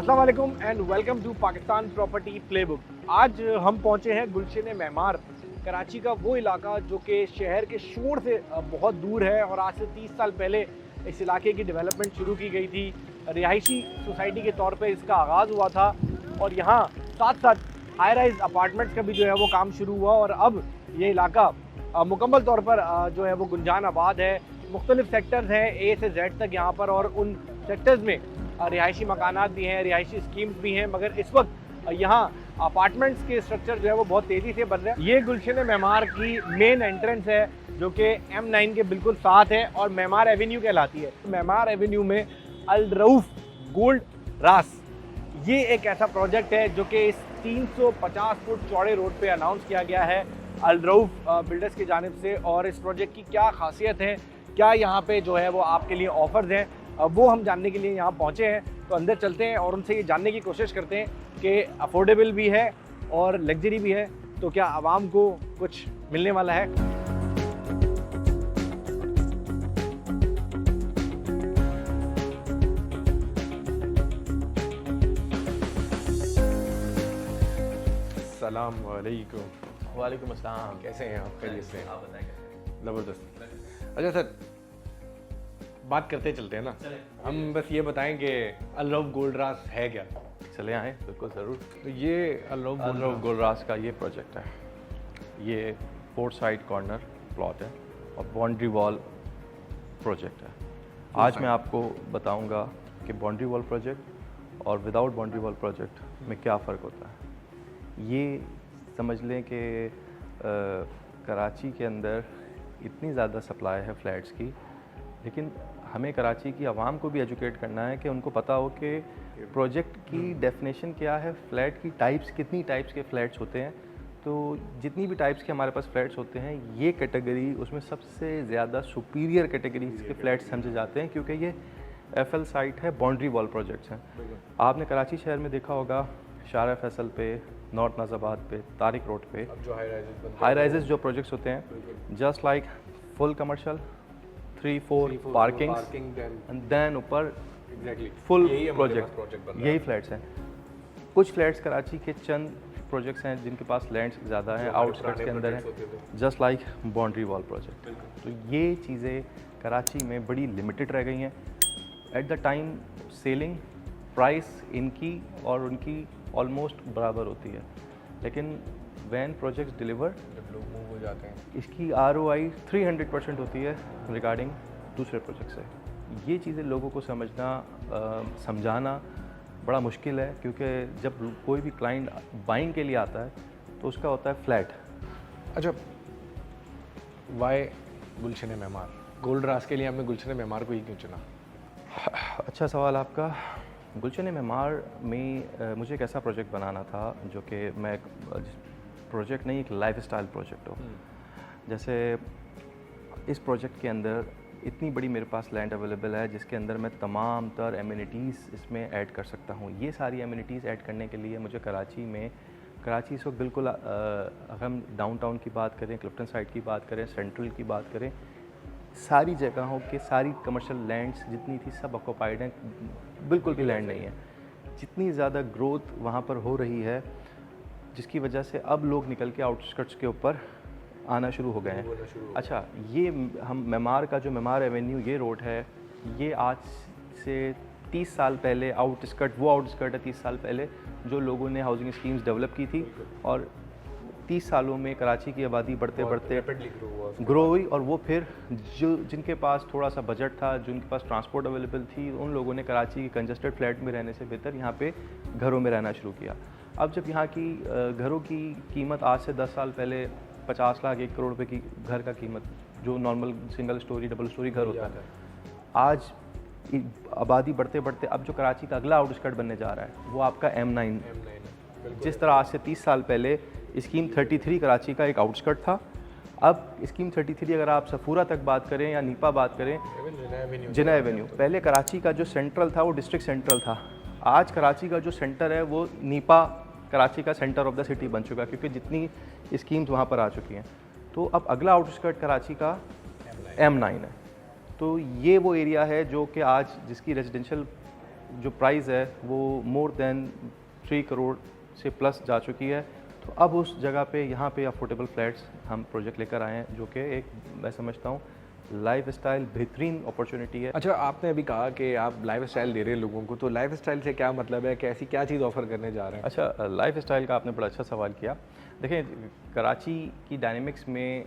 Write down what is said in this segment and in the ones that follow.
अस्सलाम वालेकुम and welcome to Pakistan property playbook. आज हम पहुंचे हैं गुलशन मेमार, कराची का वो इलाका जो कि शहर के शोर से बहुत दूर है और आज से 30 साल पहले इस इलाके की डेवलपमेंट शुरू की गई थी। रिहायशी सोसाइटी के तौर पे इसका आगाज़ हुआ था और यहाँ साथ साथ हाई राइज अपार्टमेंट्स का भी जो है वो काम शुरू हुआ और अब ये इलाका मुकम्मल तौर पर जो है वो गुंजान आबाद है। मुख्तलिफ सेक्टर्स हैं ए से जेड तक यहाँ पर और उन सेक्टर्स में रिहायशी मकानात भी हैं, रिहायशी स्कीम्स भी हैं, मगर इस वक्त यहाँ अपार्टमेंट्स के स्ट्रक्चर जो है वो बहुत तेज़ी से बन रहे हैं। ये गुलशन मेमार की मेन एंट्रेंस है जो कि M9 के बिल्कुल साथ है और मेमार एवेन्यू कहलाती है। मेमार एवेन्यू में अल रऊफ गोल्ड रास ये एक ऐसा प्रोजेक्ट है जो कि इस 350 फुट चौड़े रोड पे अनाउंस किया गया है अल रऊफ बिल्डर्स की जानिब से। और इस प्रोजेक्ट की क्या खासियत है, क्या यहाँ पे जो है वो आपके लिए ऑफर्स हैं, वो हम जानने के लिए यहाँ पहुँचे हैं। तो अंदर चलते हैं और उनसे ये जानने की कोशिश करते हैं कि अफोर्डेबल भी है और लग्जरी भी है, तो क्या आवाम को कुछ मिलने वाला है। अस्सलाम वालेकुम। वालेकुम अस्सलाम। कैसे हैं आप? खैरियत से? आप बताएं। ज़बरदस्त। अच्छा सर, बात करते चलते हैं ना, हम बस ये बताएं कि अल रऊफ गोल्ड रास है क्या। चले आए, बिल्कुल ज़रूर। तो ये अल रऊफ गोलरास का ये प्रोजेक्ट है। ये पोर्ट साइड कॉर्नर प्लॉट है और बाउंड्री वॉल प्रोजेक्ट है। आज मैं आपको बताऊंगा कि बाउंड्री वॉल प्रोजेक्ट और विदाउट बाउंड्री वॉल प्रोजेक्ट में क्या फ़र्क होता है। ये समझ लें कि कराची के अंदर इतनी ज़्यादा सप्लाई है फ्लैट्स की, लेकिन हमें कराची की आवाम को भी एजुकेट करना है कि उनको पता हो कि प्रोजेक्ट की डेफिनेशन क्या है, फ़्लैट की टाइप्स, कितनी टाइप्स के फ़्लैट्स होते हैं। तो जितनी भी टाइप्स के हमारे पास फ्लैट्स होते हैं, ये कैटेगरी उसमें सबसे ज़्यादा सुपीरियर कैटेगरीज के फ्लैट्स समझे जाते हैं, क्योंकि ये FL साइट है, बाउंड्री वॉल प्रोजेक्ट्स हैं। आपने कराची शहर में देखा होगा शारा फैसल पे, नॉर्थ नाज़ाबाद पे, तारिक रोड पे अब जो हाई राइजेस जो प्रोजेक्ट्स होते हैं, just like full commercial 3-4 parkings and then ऊपर फुल प्रोजेक्ट, यही फ्लैट्स हैं। कुछ फ्लैट्स कराची के चंद प्रोजेक्ट्स हैं जिनके पास लैंड्स ज़्यादा हैं, आउटस्कर्ट्स के अंदर हैं, just like boundary wall project. तो ये चीज़ें कराची में बड़ी लिमिटेड रह गई हैं। At the time selling price इनकी और उनकी ऑलमोस्ट बराबर होती है, लेकिन वैन प्रोजेक्ट्स डिलीवर जब लोग मूव हो जाते हैं, इसकी ROI 300% होती है रिगार्डिंग दूसरे प्रोजेक्ट से। ये चीज़ें लोगों को समझाना बड़ा मुश्किल है, क्योंकि जब कोई भी क्लाइंट बाइंग के लिए आता है तो उसका होता है फ्लैट। अच्छा, वाई गुलशन मेमार? गोल्ड रास के लिए हमने गुलशन मेमार को ही क्यों चुना? अच्छा सवाल आपका। गुलशन मेमार में मुझे एक ऐसा प्रोजेक्ट बनाना था जो कि मैं प्रोजेक्ट नहीं, एक लाइफस्टाइल प्रोजेक्ट हो। जैसे इस प्रोजेक्ट के अंदर इतनी बड़ी मेरे पास लैंड अवेलेबल है जिसके अंदर मैं तमाम तर एमिनिटीज़ इसमें ऐड कर सकता हूँ। ये सारी एमिनिटीज़ ऐड करने के लिए मुझे कराची इस वक्त बिल्कुल अगर हम डाउनटाउन की बात करें, क्लिफ्टन साइड की बात करें, सेंट्रल की बात करें, सारी जगहों के सारी कमर्शियल लैंड्स जितनी थी सब ऑक्यूपाइड हैं, बिल्कुल भी लैंड नहीं है। जितनी ज़्यादा ग्रोथ वहाँ पर हो रही है, जिसकी वजह से अब लोग निकल के आउटस्कर्ट्स के ऊपर आना शुरू हो गए हैं। अच्छा, ये हम मेमार का जो मेमार एवेन्यू ये रोड है, ये आज से 30 साल पहले वो आउटस्कर्ट है 30 साल पहले जो लोगों ने हाउसिंग स्कीम्स डेवलप की थी, और 30 सालों में कराची की आबादी बढ़ते बढ़ते ग्रो हुई, और वो फिर जिनके पास थोड़ा सा बजट था, जिनके पास ट्रांसपोर्ट अवेलेबल थी, उन लोगों ने कराची के कंजस्टेड फ्लैट में रहने से बेहतर यहाँ पे घरों में रहना शुरू किया। अब जब यहाँ की घरों की कीमत आज से 10 साल पहले 50 लाख 1 करोड़ रुपए की घर का कीमत, जो normal single storey double storey घर होता है, आज आबादी बढ़ते बढ़ते अब जो कराची का अगला आउटस्कर्ट बनने जा रहा है वो आपका M9। जिस तरह आज से 30 साल पहले स्कीम 33 कराची का एक आउटस्कर्ट था, अब स्कीम 33 अगर आप सफूरा तक बात करें या नीपा बात करें, जिना एवेन्यू, पहले कराची का जो सेंट्रल था वो डिस्ट्रिक्ट सेंट्रल था। आज कराची का जो सेंटर है वो नीपा कराची का सेंटर ऑफ द सिटी बन चुका है, क्योंकि जितनी स्कीम्स वहाँ पर आ चुकी हैं। तो अब अगला आउटस्कर्ट कराची का M9 है। तो ये वो एरिया है जो कि आज जिसकी रेजिडेंशियल जो प्राइस है वो मोर देन 3 करोड़ से प्लस जा चुकी है। तो अब उस जगह पे यहाँ पे अफोर्डेबल फ्लैट्स हम प्रोजेक्ट लेकर आए हैं, जो कि एक मैं समझता हूँ लाइफ स्टाइल बेहतरीन अपॉर्चुनिटी है। अच्छा, आपने अभी कहा कि आप लाइफ स्टाइल दे रहे हैं लोगों को, तो लाइफ स्टाइल से क्या मतलब है, कैसी क्या चीज़ ऑफर करने जा रहे हैं? अच्छा, लाइफ स्टाइल का आपने बड़ा अच्छा सवाल किया। देखिए, कराची की डायनेमिक्स में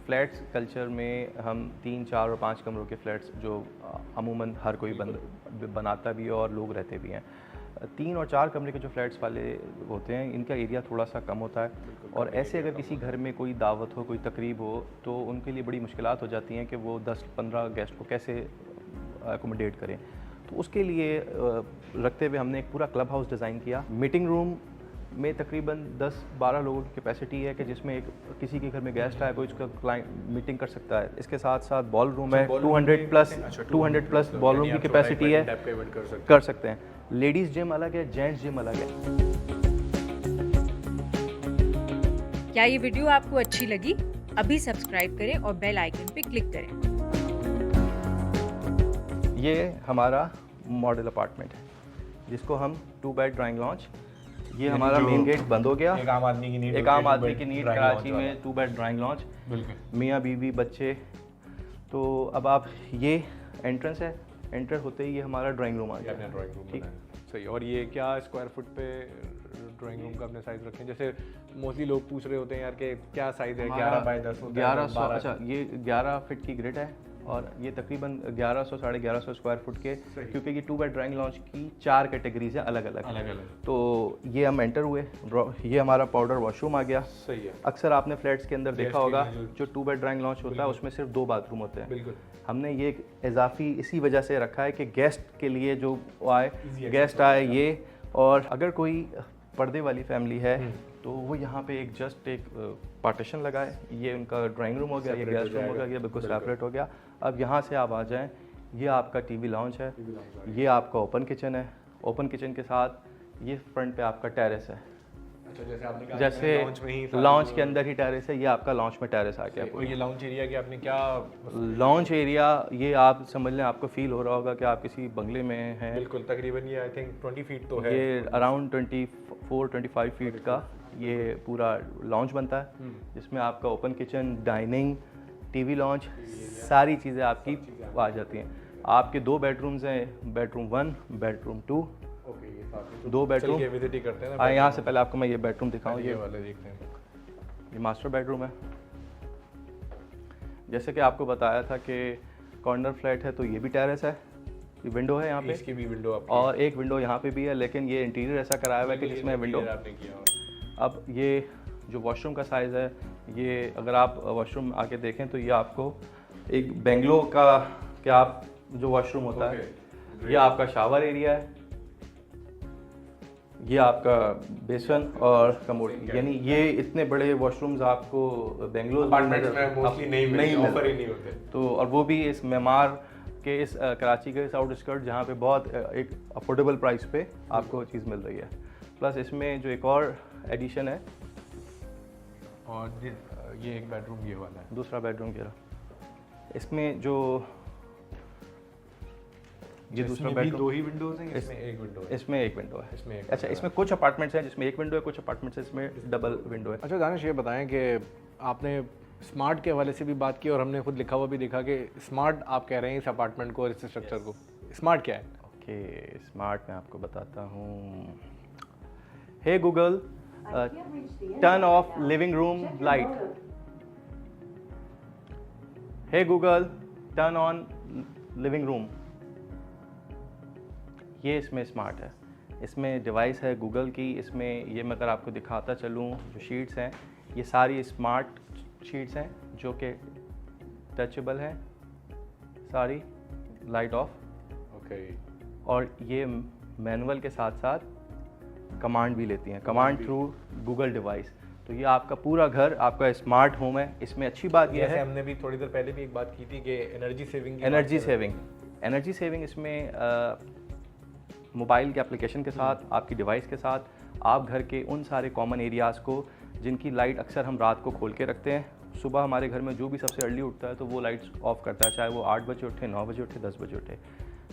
फ़्लैट्स कल्चर में हम 3, 4 और 5 कमरों के फ़्लैट्स जो अमूमन हर कोई बनाता भी है और लोग रहते भी हैं। 3 और 4 कमरे के जो फ्लैट्स वाले होते हैं, इनका एरिया थोड़ा सा कम होता है, और ऐसे अगर किसी घर में कोई दावत हो, कोई तकरीब हो, तो उनके लिए बड़ी मुश्किलात हो जाती हैं कि वो 10-15 गेस्ट को कैसे अकोमोडेट करें। तो उसके लिए रखते हुए हमने एक पूरा क्लब हाउस डिज़ाइन किया। मीटिंग रूम में तकरीबन 10-12 लोगों की कैपेसिटी है कि जिसमें एक किसी के घर में गेस्ट आए, कोई उसका क्लाइंट मीटिंग कर सकता है। इसके साथ साथ बॉल रूम है, 200 प्लस बॉल रूम की कैपेसिटी है, कर सकते हैं। लेडीज़ जिम अलग है, जेंट्स जिम अलग है। क्या ये वीडियो आपको अच्छी लगी? अभी सब्सक्राइब करें और बेल आइकन पे क्लिक करें। ये हमारा मॉडल अपार्टमेंट है, जिसको हम 2 बेड ड्राइंग लॉन्च। ये हमारा मेन गेट बंद हो गया। एक आम आदमी की नीड, कराची में 2 बेड ड्राइंग लॉन्च, मियाँ बीवी बच्चे। तो अब आप ये एंट्रेंस है, एंटर होते ही ये हमारा ड्राइंग रूम आ गया। ड्राइंग रूम ठीक, सही। और ये क्या स्क्वायर फुट पे ड्राइंग रूम का अपने साइज रखें? जैसे मोस्टली लोग पूछ रहे होते हैं यार कि क्या साइज है, 11 बाय 10 होता है, 1100। अच्छा, ये 11 फीट की ग्रिड है और ये तकरीबन 1100 साढ़े 1100 स्क्वायर फुट के, क्योंकि ये 2 बेड ड्राइंग लॉन्च की 4 कैटेगरीज है अलग अलग। तो ये हम एंटर हुए, ये हमारा पाउडर वॉशरूम आ गया। सही है। अक्सर आपने फ्लैट्स के अंदर देखा होगा जो 2 बेड ड्राइंग लॉन्च होता है उसमें सिर्फ 2 बाथरूम होते हैं। बिल्कुल। हमने ये एक इजाफी इसी वजह से रखा है कि गेस्ट के लिए जो आए, गेस्ट आए ये, और अगर कोई पर्दे वाली फैमिली है तो वो यहाँ पे एक जस्ट एक पार्टीशन लगाए। ये उनका ड्राइंग रूम हो गया, ये गेस्ट रूम हो गया, ये बिल्कुल सेपरेट हो गया। अब यहाँ से आप आ जाएं, ये आपका टीवी लाउंज है, ये आपका ओपन किचन है। ओपन किचन के साथ ये फ्रंट पे आपका टेरेस है। अच्छा, जैसे आपने कहा जैसे लॉन्च के अंदर ही टेरेस है, ये आपका लॉन्च में टेरेस आ गया। और ये लॉन्च एरिया की आपने क्या? लॉन्च एरिया ये आप समझ लें, आपको फील हो रहा होगा कि आप किसी बंगले में हैं। बिल्कुल, तकरीबन ये आई थिंक 20 फीट तो है। ये अराउंड 24-25 फीट का ये पूरा लॉन्च बनता है, जिसमें आपका open kitchen, dining, TV launch, सारी चीज़ें आपकी आ जाती हैं। आपके 2 बेडरूम्स हैं, बेडरूम 1, बेडरूम 2। ओके, ये साथ 2 बेडरूम विजिट ही करते हैं ना। यहाँ से पहले आपको मैं ये बेडरूम दिखाऊँ। ये वाले देखते हैं। ये मास्टर बेडरूम है। जैसे कि आपको बताया था कि कॉर्नर फ्लैट है, तो ये भी टेरेस है, ये विंडो है यहाँ पे, इसकी भी विंडो आपकी, और एक विंडो यहाँ पे भी है, लेकिन ये इंटीरियर ऐसा कराया हुआ है कि जिसमें विंडो। आपने किया। अब ये जो वॉशरूम का साइज़ है, ये अगर आप वॉशरूम आके देखें तो ये आपको एक बेंगलो का क्या आप जो वॉशरूम होता है, ये आपका शावर एरिया है, ये आपका बेसन और कमोड। यानी ये इतने बड़े वॉशरूम्स आपको बेंगलोर में मोस्टली नहीं ऑफर ही नहीं होते। तो और वो भी इस मेमार के इस कराची के इस आउटस्कर्ट जहाँ पे बहुत एक अफोर्डेबल प्राइस पे आपको चीज़ मिल रही है। प्लस इसमें जो एक और एडिशन है, और ये एक बेडरूम ये वाला है, दूसरा बेडरूम ये रहा। इसमें जो ये दूसरा बेडरूम, 2 ही विंडोज हैं, इसमें एक विंडो है। इसमें एक विंडो है। इसमें एक अच्छा, इसमें कुछ अपार्टमेंट्स हैं जिसमें एक विंडो है, कुछ अपार्टमेंट्स हैं इसमें डबल विंडो है। अच्छा दानिश, ये बताएं कि आपने स्मार्ट के हवाले से भी बात की और हमने खुद लिखा हुआ भी देखा कि स्मार्ट आप कह रहे हैं इस अपार्टमेंट को और इस स्ट्रक्चर को। स्मार्ट क्या है? ओके, स्मार्ट मैं आपको बताता हूँ। Hey Google, turn off living room light. Hey Google, turn on living room. ये इसमें स्मार्ट है। इसमें डिवाइस है गूगल की। इसमें ये मैं अगर आपको दिखाता चलूँ, जो शीट्स हैं ये सारी स्मार्ट शीट्स हैं जो कि टचेबल हैं, सारी लाइट ऑफ। ओके। और ये मैनुअल के साथ साथ कमांड भी लेती हैं, कमांड थ्रू गूगल डिवाइस। तो ये आपका पूरा घर आपका स्मार्ट होम है। इसमें अच्छी बात यह है, हमने भी थोड़ी देर पहले भी एक बात की थी कि एनर्जी सेविंग एनर्जी सेविंग इसमें मोबाइल के एप्लीकेशन के साथ, आपकी डिवाइस के साथ, आप घर के उन सारे कॉमन एरियाज़ को जिनकी लाइट अक्सर हम रात को खोल के रखते हैं, सुबह हमारे घर में जो भी सबसे अर्ली उठता है तो वो लाइट्स ऑफ करता है, चाहे वो 8 बजे उठे, 9 बजे उठे, 10 बजे उठे।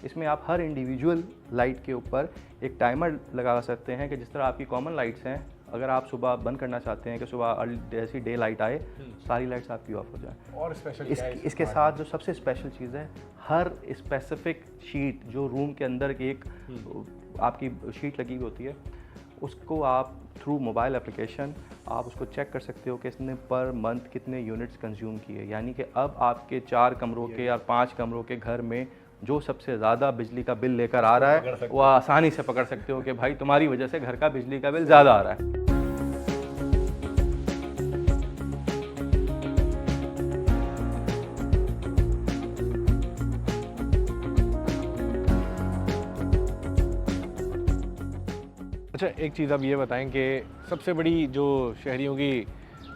इसमें आप हर इंडिविजुअल लाइट के ऊपर एक टाइमर लगा सकते हैं कि जिस तरह आपकी कॉमन लाइट्स हैं, अगर आप सुबह बंद करना चाहते हैं कि सुबह जैसी डे लाइट आए सारी लाइट्स आपकी ऑफ हो जाए। और स्पेशल इसके साथ जो सबसे स्पेशल चीज़ है, हर स्पेसिफिक शीट जो रूम के अंदर की एक आपकी शीट लगी हुई होती है, उसको आप थ्रू मोबाइल एप्लीकेशन आप उसको चेक कर सकते हो कि इसने पर मंथ कितने यूनिट्स कंज्यूम किए। यानी कि अब आपके 4 कमरों के या 5 कमरों के घर में जो सबसे ज़्यादा बिजली का बिल लेकर आ रहा है वो आसानी से पकड़ सकते हो कि भाई तुम्हारी वजह से घर का बिजली का बिल ज़्यादा आ रहा है। अच्छा, एक चीज़ आप ये बताएं कि सबसे बड़ी जो शहरियों की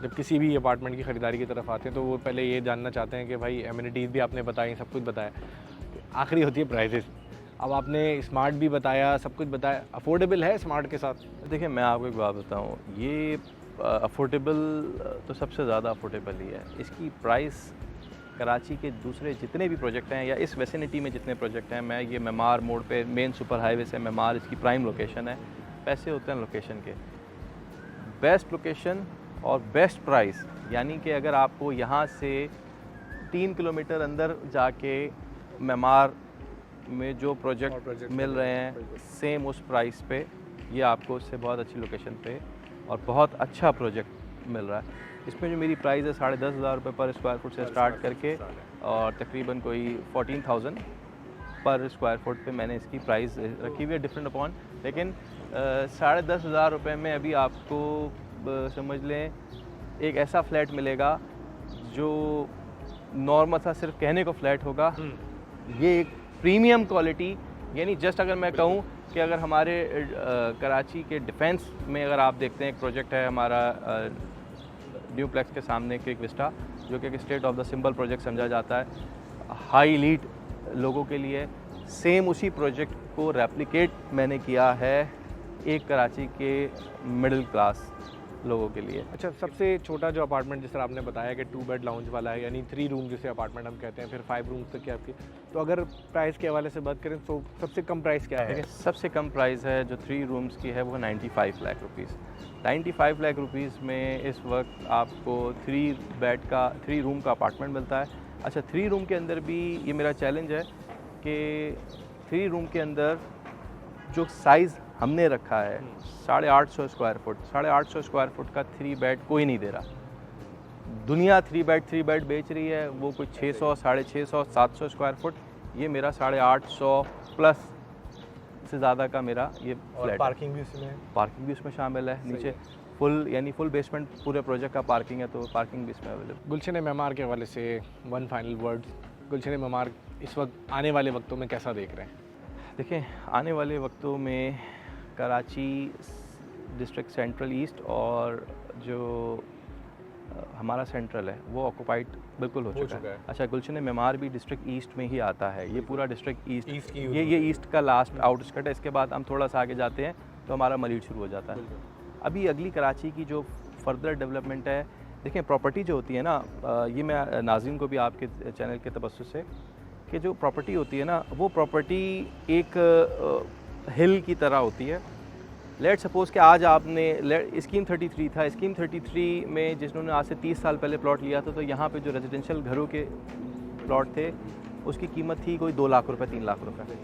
जब किसी भी अपार्टमेंट की ख़रीदारी की तरफ आते हैं तो वो पहले ये जानना चाहते हैं कि भाई एमिनिटीज़ भी आपने बताई, सब कुछ बताया, आखिरी होती है प्राइसेस। अब आपने स्मार्ट भी बताया, सब कुछ बताया, अफोर्डेबल है स्मार्ट के साथ? देखिए मैं आपको एक बात बताऊँ, ये अफोर्डेबल तो सबसे ज़्यादा अफोर्डेबल ही है। इसकी प्राइस कराची के दूसरे जितने भी प्रोजेक्ट हैं या इस वेसिनिटी में जितने प्रोजेक्ट हैं, मैं ये मेमार मोड़ पे मेन सुपर हाईवे से मेमार इसकी प्राइम लोकेशन है, पैसे होते हैं लोकेशन के। बेस्ट लोकेशन और बेस्ट प्राइस, यानी कि अगर आपको यहाँ से 3 किलोमीटर अंदर जाके मेमार में जो प्रोजेक्ट मिल रहे हैं सेम उस प्राइस पे, ये आपको उससे बहुत अच्छी लोकेशन पे और बहुत अच्छा प्रोजेक्ट मिल रहा है। इसमें जो मेरी प्राइस है 10,500 रुपये पर स्क्वायर फुट से स्टार्ट करके और तकरीबन कोई 14,000 पर स्क्वायर फुट पे मैंने इसकी प्राइस रखी हुई है, डिफरेंट अपॉन। लेकिन 10,500 रुपये में अभी आपको समझ लें एक ऐसा फ्लैट मिलेगा जो नॉर्मल सा सिर्फ कहने को फ्लैट होगा। ये एक प्रीमियम क्वालिटी, यानी जस्ट अगर मैं कहूँ कि अगर हमारे कराची के डिफेंस में अगर आप देखते हैं एक प्रोजेक्ट है हमारा ड्यूप्लेक्स के सामने क्रिक विस्टा, जो कि state of the symbol project समझा जाता है, हाई एलीट लोगों के लिए, सेम उसी प्रोजेक्ट को रेप्लिकेट मैंने किया है एक कराची के मिडिल क्लास लोगों के लिए। अच्छा, सबसे छोटा जो अपार्टमेंट जिस तरह आपने बताया कि 2 बेड लाउंज वाला है, यानी 3 रूम जिसे अपार्टमेंट हम कहते हैं, फिर 5 रूम्स तक की आपकी, तो अगर प्राइस के हवाले से बात करें तो सबसे कम प्राइस क्या है? सबसे कम प्राइस है जो 3 रूम्स की है वो 95 लाख रुपीज़। 95 लाख रुपीज़ में इस वक्त आपको 3 रूम का अपार्टमेंट मिलता है। अच्छा, 3 रूम के अंदर भी ये मेरा चैलेंज है कि 3 रूम के अंदर जो साइज़ हमने रखा है 850 स्क्वायर फुट, 850 स्क्वायर फुट का 3 बेड कोई नहीं दे रहा। दुनिया 3 बेड बेच रही है, वो कोई 600, 650, 700 स्क्वायर फुट। ये मेरा 850 प्लस से ज़्यादा का मेरा ये फ्लैट। पार्किंग भी उसमें है? पार्किंग भी उसमें शामिल है, नीचे फुल यानी फुल बेसमेंट पूरे प्रोजेक्ट का पार्किंग है, तो पार्किंग भी इसमें अवेलेबल। गुलशन मेमार के हवाले से वन फाइनल वर्ड, गुलशन मेमार इस वक्त आने वाले वक्तों में कैसा देख रहे हैं? देखें, आने वाले वक्तों में कराची डिस्ट्रिक्ट सेंट्रल ईस्ट और जो हमारा सेंट्रल है वो ऑक्यूपाइड बिल्कुल हो चुका है। अच्छा, गुलशन मेमार भी डिस्ट्रिक्ट ईस्ट में ही आता है, ये पूरा डिस्ट्रिक्ट ईस्ट की ये ईस्ट का लास्ट आउटस्कर्ट है। इसके बाद हम थोड़ा सा आगे जाते हैं तो हमारा मलीड शुरू हो जाता है। अभी अगली कराची की जो फर्दर डेवलपमेंट है, देखें प्रॉपर्टी जो होती है ना, ये मैं नाज़रीन को भी आपके चैनल के तबस्सुस से, कि जो प्रॉपर्टी होती है ना, वो प्रॉपर्टी एक हिल की तरह होती है। लेट सपोज़ कि आज आपने स्कीम 33 था, स्कीम 33 में जिन्होंने आज से 30 साल पहले प्लॉट लिया था, तो यहाँ पे जो रेजिडेंशियल घरों के प्लॉट थे उसकी कीमत थी कोई 2 लाख रुपए, 3 लाख रुपए।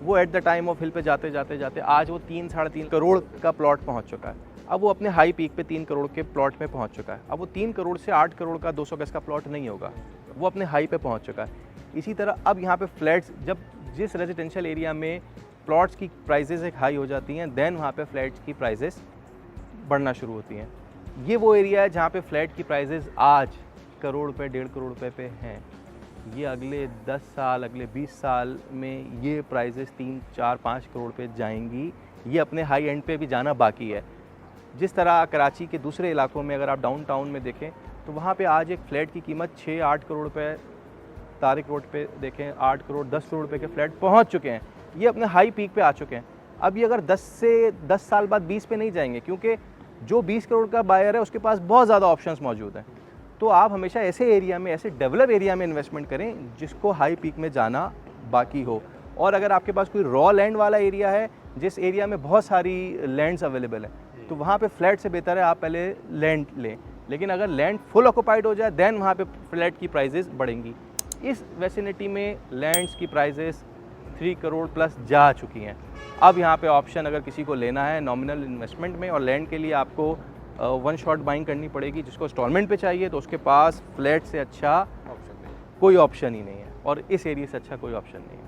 वो एट द टाइम ऑफ हिल पे जाते जाते आज वो 3-3.5 करोड़ का प्लॉट पहुँच चुका है। अब वो अपने हाई पीक पे 3 करोड़ के प्लॉट में पहुँच चुका है। अब वो 3 करोड़ से 8 करोड़ का 200 गज का प्लॉट नहीं होगा, वो अपने हाई पे पहुँच चुका है। इसी तरह अब यहाँ पे फ्लैट्स, जब जिस रेजिडेंशियल एरिया में प्लॉट्स की प्राइजेज़ एक हाई हो जाती हैं, देन वहाँ पे फ्लैट्स की प्राइजेज़ बढ़ना शुरू होती हैं। ये वो एरिया है जहाँ पे फ्लैट की प्राइजेज़ आज करोड़ रुपए, 1.5 करोड़ रुपए पे हैं। ये अगले 10 साल, अगले 20 साल में ये प्राइजेज़ 3, 4, 5 करोड़ पे जाएंगी। ये अपने हाई एंड पे भी जाना बाकी है। जिस तरह कराची के दूसरे इलाकों में अगर आप डाउन टाउन में देखें तो वहाँ पे आज एक फ़्लैट की कीमत 6-8 करोड़ रुपए, तारिक रोड पे देखें 8 करोड़ 10 करोड़ रुपए के फ्लैट पहुँच चुके हैं। ये अपने हाई पीक पे आ चुके हैं। अब ये अगर 10 साल बाद 20 पे नहीं जाएंगे, क्योंकि जो 20 करोड़ का बायर है उसके पास बहुत ज़्यादा ऑप्शंस मौजूद हैं। तो आप हमेशा ऐसे एरिया में, ऐसे डेवलप एरिया में इन्वेस्टमेंट करें जिसको हाई पीक में जाना बाकी हो। और अगर आपके पास कोई रॉ लैंड वाला एरिया है, जिस एरिया में बहुत सारी लैंड्स अवेलेबल हैं, तो वहाँ पे फ्लैट से बेहतर है आप पहले लैंड लें। लेकिन अगर लैंड फुल ऑक्यूपाइड हो जाए देन वहाँ पे फ्लैट की प्राइजेस बढ़ेंगी। इस वेसिनिटी में लैंड्स की प्राइजेस 3 करोड़ प्लस जा चुकी हैं। अब यहाँ पे ऑप्शन अगर किसी को लेना है नॉमिनल इन्वेस्टमेंट में और लैंड के लिए आपको वन शॉट बाइंग करनी पड़ेगी, जिसको इंस्टॉलमेंट पे चाहिए तो उसके पास फ्लैट से अच्छा ऑप्शन नहीं। कोई ऑप्शन ही नहीं है और इस एरिया से अच्छा कोई ऑप्शन नहीं है।